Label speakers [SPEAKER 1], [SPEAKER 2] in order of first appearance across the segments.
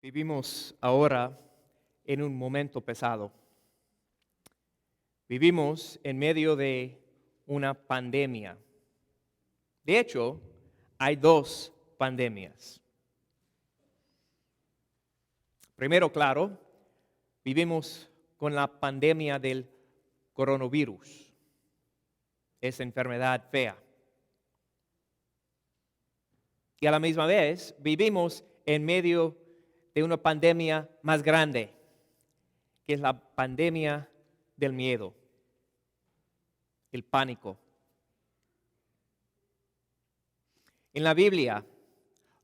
[SPEAKER 1] Vivimos ahora en un momento pesado. Vivimos en medio de una pandemia. De hecho, hay dos pandemias. Primero, claro, vivimos con la pandemia del coronavirus, esa enfermedad fea. Y a la misma vez vivimos en medio de una pandemia más grande, que es la pandemia del miedo, el pánico. En la Biblia,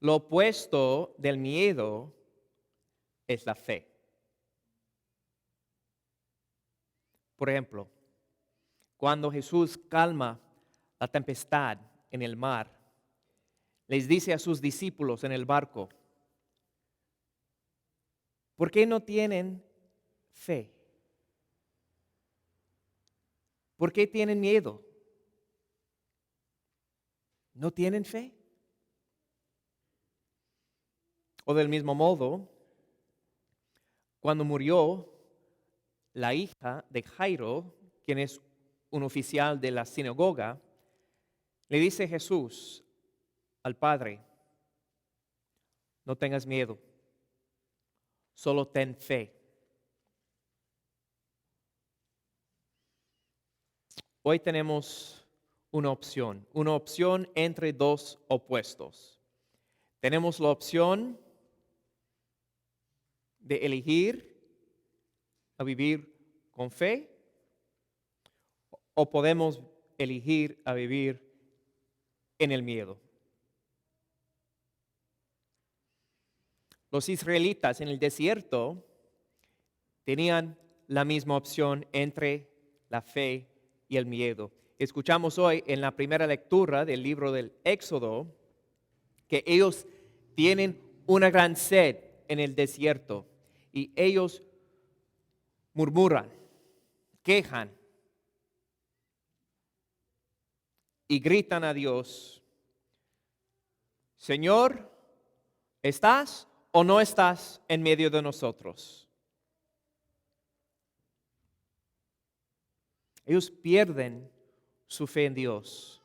[SPEAKER 1] lo opuesto del miedo es la fe. Por ejemplo, cuando Jesús calma la tempestad en el mar, les dice a sus discípulos en el barco: ¿por qué no tienen fe? ¿Por qué tienen miedo? ¿No tienen fe? O del mismo modo, cuando murió la hija de Jairo, quien es un oficial de la sinagoga, le dice Jesús al Padre: no tengas miedo, solo ten fe. Hoy tenemos una opción entre dos opuestos. Tenemos la opción de elegir a vivir con fe, o podemos elegir a vivir en el miedo. Los israelitas en el desierto tenían la misma opción entre la fe y el miedo. Escuchamos hoy en la primera lectura del libro del Éxodo que ellos tienen una gran sed en el desierto y ellos murmuran, quejan y gritan a Dios: Señor, ¿estás o no estás en medio de nosotros? Ellos pierden su fe en Dios,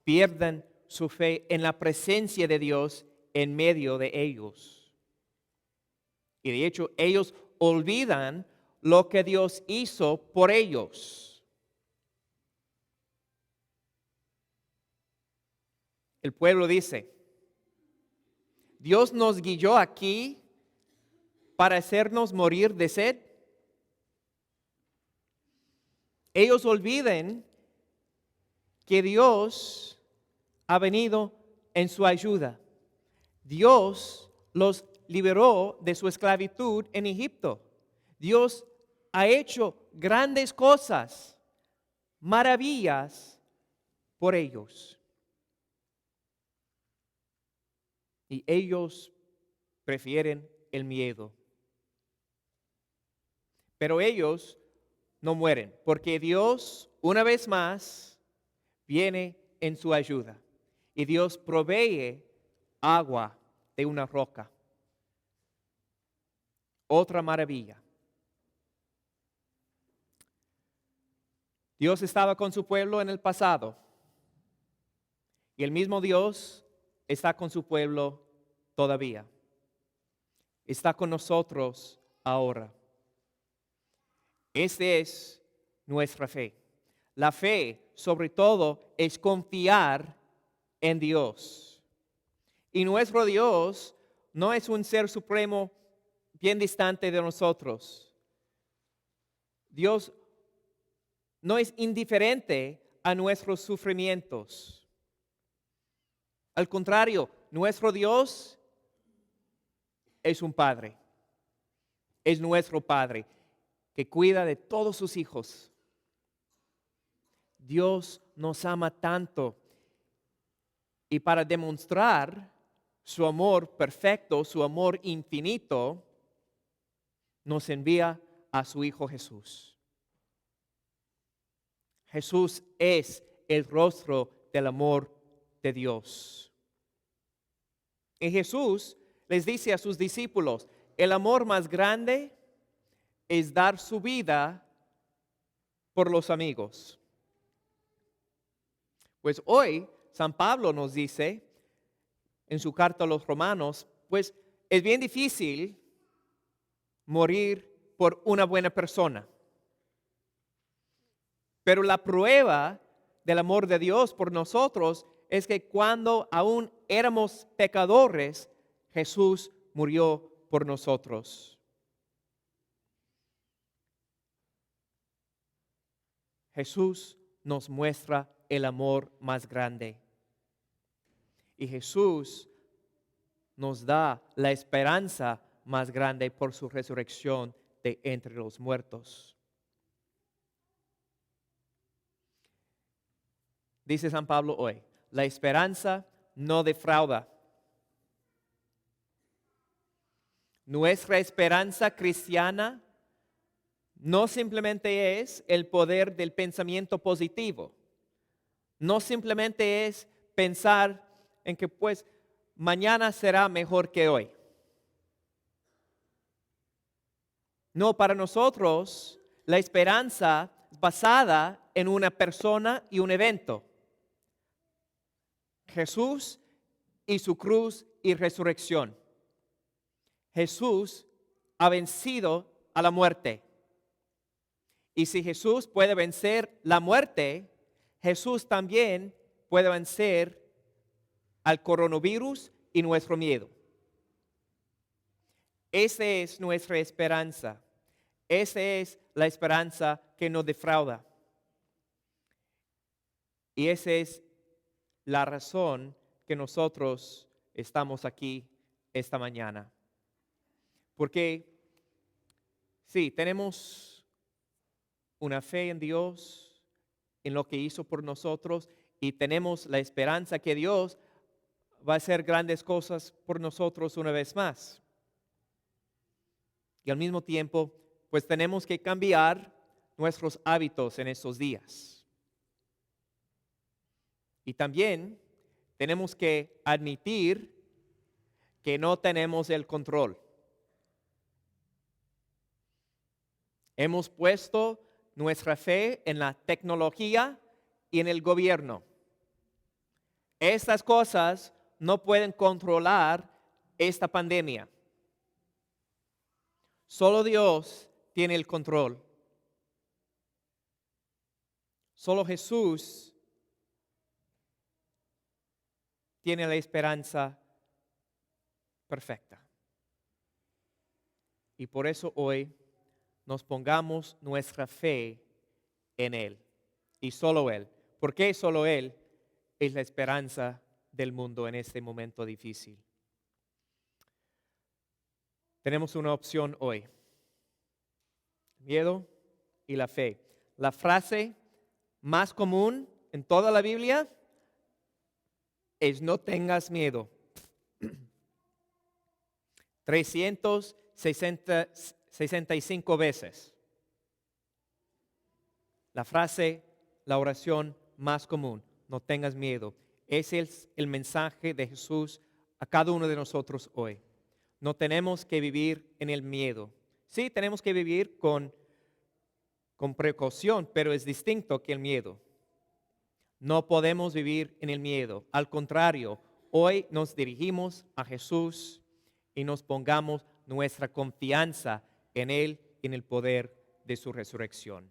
[SPEAKER 1] pierden su fe en la presencia de Dios en medio de ellos. Y de hecho, ellos olvidan lo que Dios hizo por ellos. El pueblo dice: Dios nos guió aquí para hacernos morir de sed. Ellos olviden que Dios ha venido en su ayuda. Dios los liberó de su esclavitud en Egipto. Dios ha hecho grandes cosas, maravillas por ellos. Y ellos prefieren el miedo. Pero ellos no mueren, porque Dios, una vez más, viene en su ayuda. Y Dios provee agua de una roca. Otra maravilla. Dios estaba con su pueblo en el pasado. Y el mismo Dios está con su pueblo todavía. Está con nosotros ahora. Esta es nuestra fe. La fe, sobre todo, es confiar en Dios. Y nuestro Dios no es un ser supremo bien distante de nosotros. Dios no es indiferente a nuestros sufrimientos. Al contrario, nuestro Dios es un Padre. Es nuestro Padre que cuida de todos sus hijos. Dios nos ama tanto, y para demostrar su amor perfecto, su amor infinito, nos envía a su Hijo Jesús. Jesús es el rostro del amor de Dios. Y Jesús les dice a sus discípulos: el amor más grande es dar su vida por los amigos. Pues hoy San Pablo nos dice en su carta a los Romanos, pues es bien difícil morir por una buena persona. Pero la prueba del amor de Dios por nosotros es que cuando aún éramos pecadores, Jesús murió por nosotros. Jesús nos muestra el amor más grande. Y Jesús nos da la esperanza más grande por su resurrección de entre los muertos. Dice San Pablo hoy, la esperanza no defrauda. Nuestra esperanza cristiana no simplemente es el poder del pensamiento positivo. No simplemente es pensar en que pues mañana será mejor que hoy. No, para nosotros la esperanza es basada en una persona y un evento. Jesús y su cruz y resurrección. Jesús ha vencido a la muerte. Y si Jesús puede vencer la muerte, Jesús también puede vencer al coronavirus y nuestro miedo. Esa es nuestra esperanza. Esa es la esperanza que nos defrauda. Y esa es la razón que nosotros estamos aquí esta mañana. Porque sí, tenemos una fe en Dios, en lo que hizo por nosotros, y tenemos la esperanza que Dios va a hacer grandes cosas por nosotros una vez más. Y al mismo tiempo, pues tenemos que cambiar nuestros hábitos en estos días. Y también tenemos que admitir que no tenemos el control. Hemos puesto nuestra fe en la tecnología y en el gobierno. Estas cosas no pueden controlar esta pandemia. Solo Dios tiene el control. Solo Jesús tiene la esperanza perfecta. Y por eso hoy nos pongamos nuestra fe en Él. Y solo Él. ¿Por qué solo Él es la esperanza del mundo en este momento difícil? Tenemos una opción hoy. Miedo y la fe. La frase más común en toda la Biblia es no tengas miedo. 365 veces. La frase, la oración más común, no tengas miedo. Ese es el mensaje de Jesús a cada uno de nosotros hoy. No tenemos que vivir en el miedo. Sí, tenemos que vivir con precaución, pero es distinto que el miedo. No podemos vivir en el miedo. Al contrario, hoy nos dirigimos a Jesús y nos pongamos nuestra confianza en Él y en el poder de su resurrección.